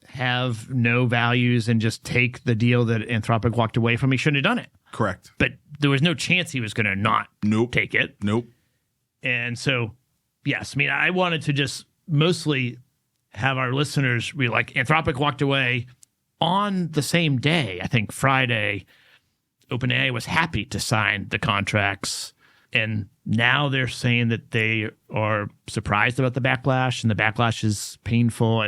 have no values and just take the deal that Anthropic walked away from, he shouldn't have done it. Correct. But there was no chance he was going to not take it. Nope. And so, yes, I mean, I wanted to just mostly have our listeners be like, Anthropic walked away on the same day. I think Friday, OpenAI was happy to sign the contracts. And now they're saying that they are surprised about the backlash, and the backlash is painful.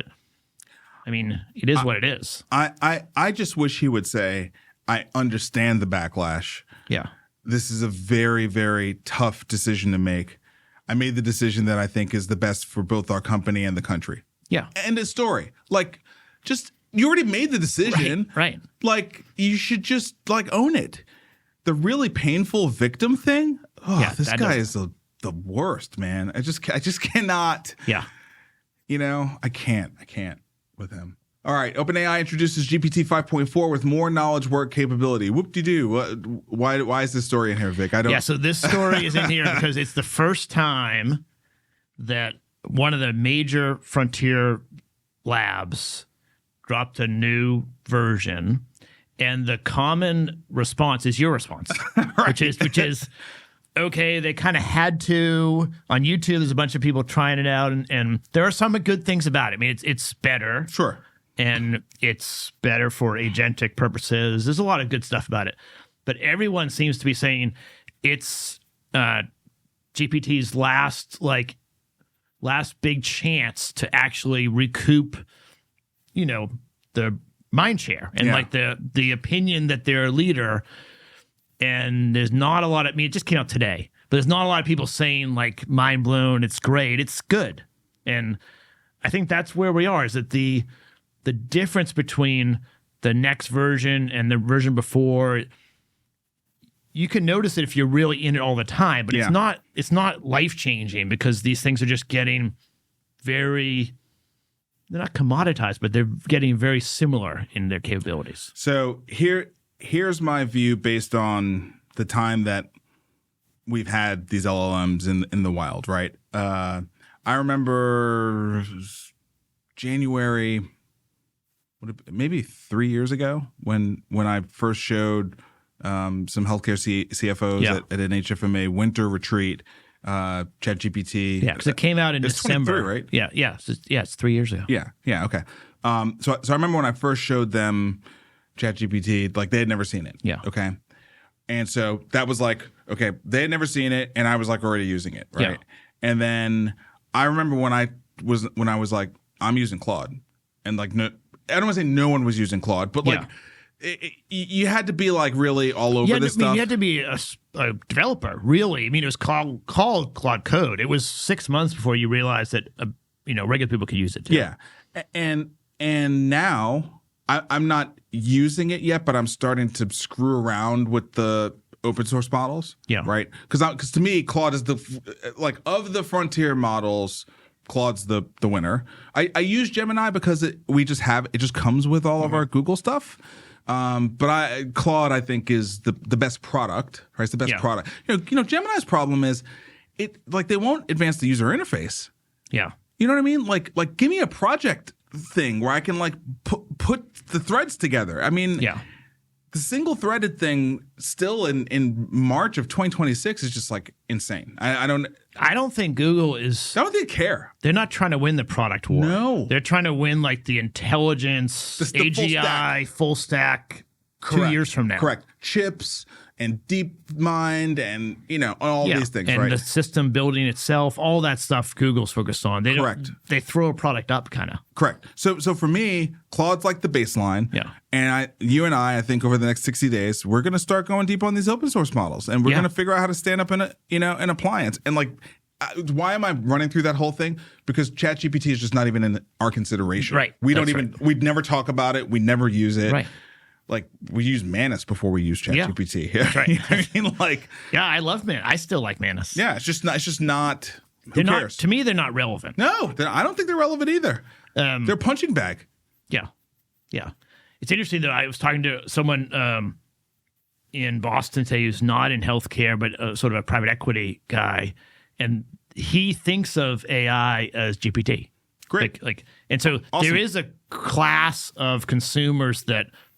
I mean, it is what it is. I just wish he would say, I understand the backlash. Yeah. This is a very, very tough decision to make. I made the decision that I think is the best for both our company and the country. Yeah. End of story. Like, just, you already made the decision. Right. Like, you should just, like, own it. The really painful victim thing, this guy is the worst, man. I just cannot. Yeah. I can't with him. All right, OpenAI introduces GPT 5.4 with more knowledge work capability. Whoop-de-doo. Why is this story in here, Vic? So this story is in here because it's the first time that one of the major frontier labs dropped a new version, and the common response is your response, which is okay, they kind of had to. On YouTube, there's a bunch of people trying it out, and there are some good things about it. I mean, it's better. Sure. And it's better for agentic purposes. There's a lot of good stuff about it. But everyone seems to be saying it's GPT's last big chance to actually recoup, the mind share and the opinion that they're a leader. And there's not a lot of, it just came out today, but there's not a lot of people saying like mind blown, it's great, it's good. And I think that's where we are, is that the difference between the next version and the version before, you can notice it if you're really in it all the time, but it's not life-changing, because these things are just getting they're not commoditized, but they're getting very similar in their capabilities. So here's my view based on the time that we've had these LLMs in the wild, right? I remember January, maybe 3 years ago, when I first showed some healthcare CFOs at an HFMA winter retreat, ChatGPT. Yeah, because it came out in December, right? Yeah. It's 3 years ago. Yeah. Okay. So I remember when I first showed them ChatGPT, like they had never seen it. Yeah. Okay. And so that was like, okay, they had never seen it, and I was like already using it, right? Yeah. And then I remember when I was like, I'm using Claude, and like no, I don't want to say no one was using Claude, but like you had to be like really all over this stuff. You had to be a developer, really. I mean, it was called Claude Code. It was 6 months before you realized that regular people could use it too. Yeah, and now I'm not using it yet, but I'm starting to screw around with the open source models. Yeah, right. Because to me, Claude is of the frontier models, Claude's the winner. I use Gemini because it just comes with all of our Google stuff. But Claude, I think, is the best product. Right, it's the best product. Gemini's problem is they won't advance the user interface. Yeah, you know what I mean. Like give me a project thing where I can put the threads together. I mean, the single threaded thing still in March of 2026 is just like insane. I don't think Google is. I don't think they care. They're not trying to win the product war. No, they're trying to win the intelligence, the AGI, full stack. Correct. 2 years from now. Correct. Chips and DeepMind and all these things, and the system building itself, all that stuff Google's focused on. They throw a product up kind of. Correct. So for me, Claude's like the baseline. Yeah. And you and I think over the next 60 days, we're going to start going deep on these open source models, and we're going to figure out how to stand up in an appliance. And why am I running through that whole thing? Because ChatGPT is just not even in our consideration. Right. We'd never talk about it. We never use it. Right. We use Manus before we use ChatGPT. Yeah, that's right. I love Manus. I still like Manus. Yeah, it's just not. Who cares? To me, they're not relevant. No, I don't think they're relevant either. They're a punching bag. Yeah. It's interesting that I was talking to someone in Boston today who's not in healthcare, but sort of a private equity guy, and he thinks of AI as GPT. Great. And so awesome. There is a class of consumers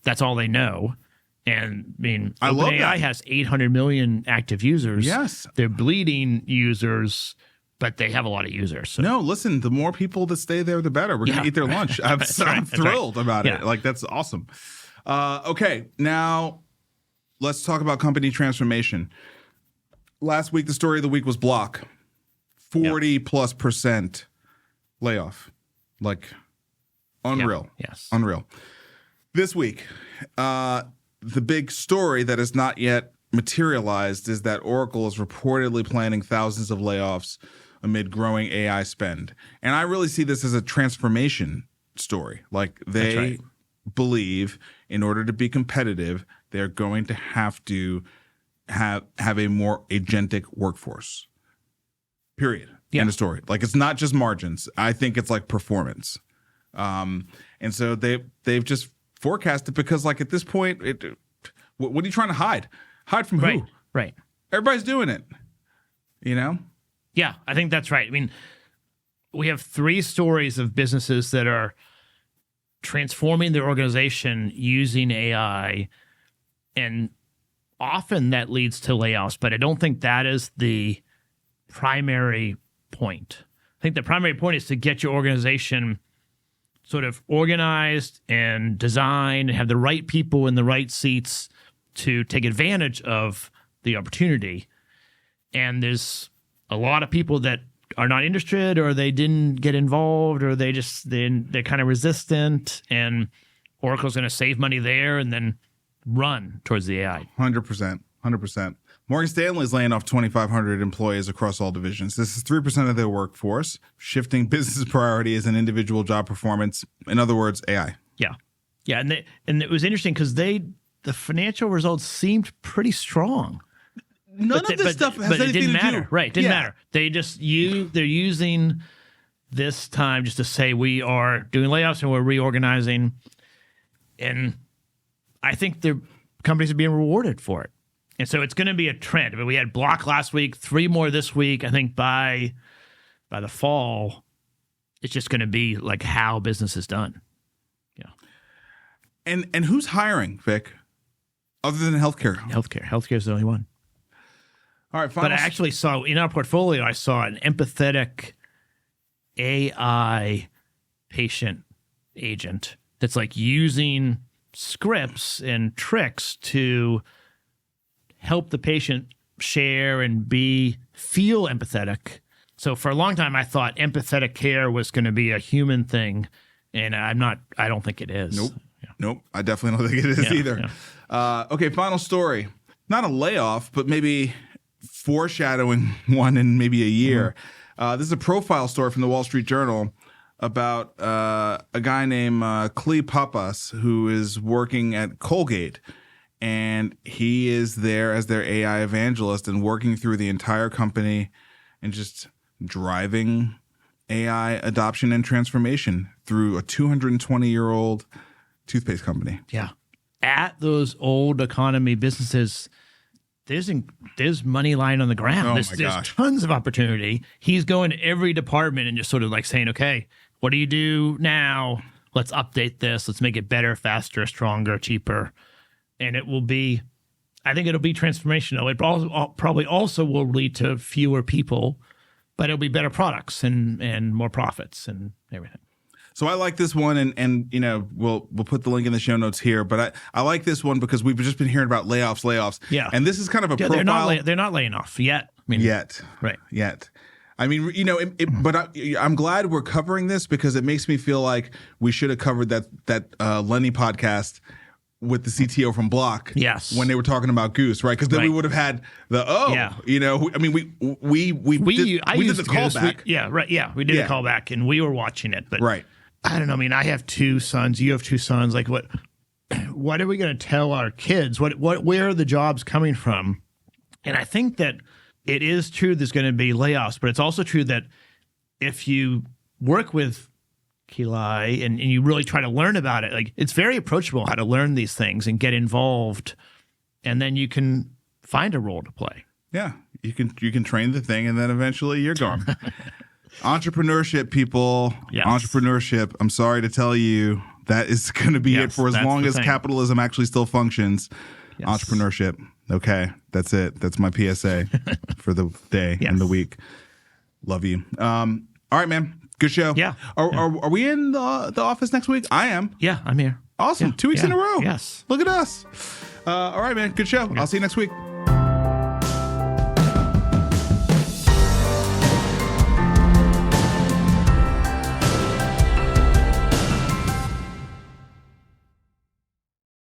that's all they know. And I mean, OpenAI has 800 million active users. Yes. They're bleeding users, but they have a lot of users. So. No, listen, the more people that stay there, the better. We're going to eat their lunch. I'm thrilled about it. That's awesome. Okay, now let's talk about company transformation. Last week, the story of the week was Block. 40+% layoff. Unreal. Yes. Unreal. This week, the big story that has not yet materialized is that Oracle is reportedly planning thousands of layoffs amid growing AI spend. And I really see this as a transformation story. They believe in order to be competitive, they're going to have to have a more agentic workforce. Period. End of story. It's not just margins. I think it's performance. And so they've just forecasted because at this point, what are you trying to hide? Hide from who? Right. Everybody's doing it. Yeah, I think that's right. I mean, we have 3 stories of businesses that are transforming their organization using AI, and often that leads to layoffs, but I don't think that is the primary point. I think the primary point is to get your organization sort of organized and designed and have the right people in the right seats to take advantage of the opportunity. And there's a lot of people that are not interested, or they didn't get involved, or they're kind of resistant, and Oracle's going to save money there and then run towards the AI. 100%. Morgan Stanley is laying off 2,500 employees across all divisions. This is 3% of their workforce, shifting business priorities and individual job performance. In other words, AI. Yeah. And it was interesting because the financial results seemed pretty strong. None of this stuff has but anything it didn't to matter. do. Right, it didn't matter. They're using this time just to say we are doing layoffs and we're reorganizing. And I think the companies are being rewarded for it. And so it's going to be a trend. I mean, we had Block last week, 3 more this week. I think by the fall, it's just going to be like how business is done. Yeah. And who's hiring, Vic, other than healthcare? Healthcare is the only one. All right, but I actually saw in our portfolio, I saw an empathetic AI patient agent that's like using scripts and tricks to help the patient share and feel empathetic. So for a long time, I thought empathetic care was going to be a human thing, and I don't think it is. Nope. Yeah. Nope. I definitely don't think it is either. Yeah. Okay, final story. Not a layoff, but maybe foreshadowing one in maybe a year. Mm-hmm. This is a profile story from the Wall Street Journal about a guy named Klee Papas, who is working at Colgate. And he is there as their AI evangelist and working through the entire company and just driving AI adoption and transformation through a 220-year-old toothpaste company. Yeah. At those old economy businesses, there's money lying on the ground. There's tons of opportunity. He's going to every department and just sort of like saying, okay, what do you do now? Let's update this. Let's make it better, faster, stronger, cheaper. And it will be, I think it'll be transformational. It probably also will lead to fewer people, but it'll be better products and more profits and everything. So I like this one, and you know, we'll put the link in the show notes here. But I like this one because we've just been hearing about layoffs. Yeah, and this is kind of a profile. They're not laying off yet. Yet. I mean, you know, but I'm glad we're covering this because it makes me feel like we should have covered that Lenny podcast with the CTO from Block. Yes, when they were talking about Goose, right? Because then we would have had you know, I mean, we did the callback. We did a callback, and we were watching it, but I don't know. I mean, I have 2 sons. You have 2 sons. Like, what are we going to tell our kids? Where are the jobs coming from? And I think that it is true there's going to be layoffs, but it's also true that if you work with Eli and you really try to learn about it, like, it's very approachable how to learn these things and get involved, and then you can find a role to play. Yeah, you can train the thing, and then eventually you're gone. Entrepreneurship, people. Yes. Entrepreneurship. I'm sorry to tell you, that is going to be it for as long as capitalism actually still functions. Yes. Entrepreneurship. Okay, that's it. That's my PSA for the day and the week. Love you. All right, man. Good show. Yeah. Are we in the office next week? I am. Yeah, I'm here. Awesome. 2 weeks in a row. Yes. Look at us. All right, man. Good show. I'll see you next week.